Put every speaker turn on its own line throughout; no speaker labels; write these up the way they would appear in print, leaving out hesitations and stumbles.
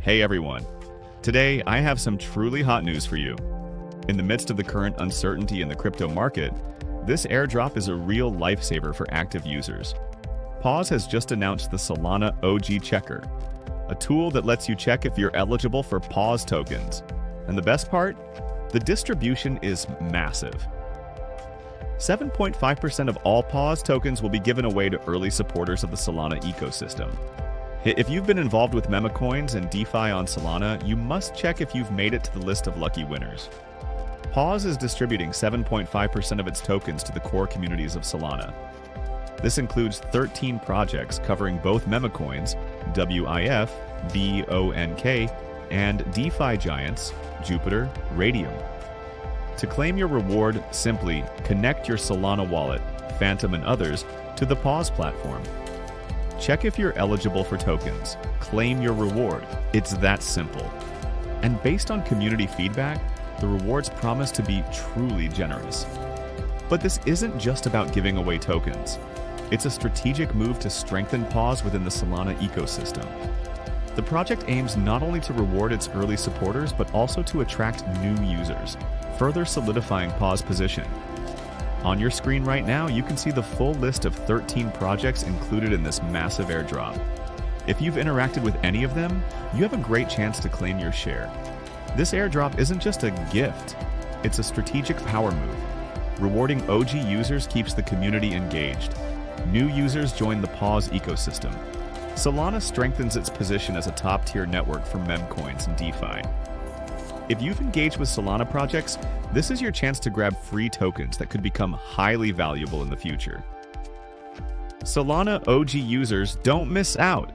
Hey everyone. Today, I have some truly hot news for you. In the midst of the current uncertainty in the crypto market, this airdrop is a real lifesaver for active users. PAWS has just announced the Solana OG Checker, a tool that lets you check if you're eligible for PAWS tokens. And the best part? The distribution is massive. 7.5% of all PAWS tokens will be given away to early supporters of the Solana ecosystem. If you've been involved with meme coins and DeFi on Solana, you must check if you've made it to the list of lucky winners. PAWS is distributing 7.5% of its tokens to the core communities of Solana. This includes 13 projects covering both meme coins, WIF, BONK, and DeFi giants, Jupiter, Radium. To claim your reward, simply connect your Solana wallet, Phantom and others, to the PAWS platform. Check if you're eligible for tokens. Claim your reward. It's that simple. And based on community feedback, the rewards promise to be truly generous. But this isn't just about giving away tokens. It's a strategic move to strengthen PAWS within the Solana ecosystem. The project aims not only to reward its early supporters, but also to attract new users, further solidifying PAWS' position. On your screen right now, you can see the full list of 13 projects included in this massive airdrop. If you've interacted with any of them, you have a great chance to claim your share. This airdrop isn't just a gift, it's a strategic power move. Rewarding OG users keeps the community engaged. New users join the PAWS ecosystem. Solana strengthens its position as a top-tier network for meme coins and DeFi. If you've engaged with Solana projects, this is your chance to grab free tokens that could become highly valuable in the future. Solana OG users, don't miss out.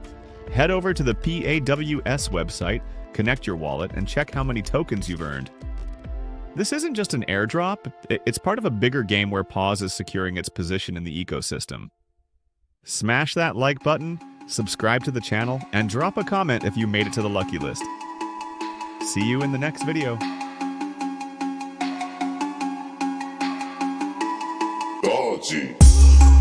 Head over to the PAWS website, connect your wallet, and check how many tokens you've earned. This isn't just an airdrop, it's part of a bigger game where PAWS is securing its position in the ecosystem. Smash that like button, subscribe to the channel, and drop a comment if you made it to the lucky list. See you in the next video.
PAWS.